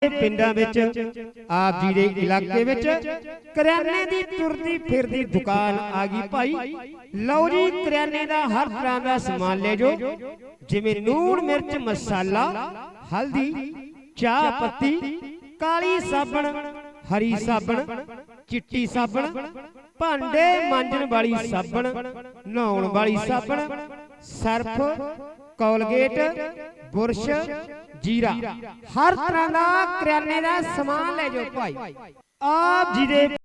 पिंडां विच आप जी दे इलाके विच करियाने दी तुरदी फिरदी दुकान आ गई भाई। लो जी करियाने दा हर तरह का समान ले जो, जिवें लूण मिर्च मसाला हल्दी चाह पत्ती काली साबण हरी साबण चिट्टी साबण भांडे मांजण वाली साबण नहाउण वाली साबण सर्फ कोलगेट बुरश जीरा हर तरह का करियाने का समान ले जाओ भाई। आप जी दे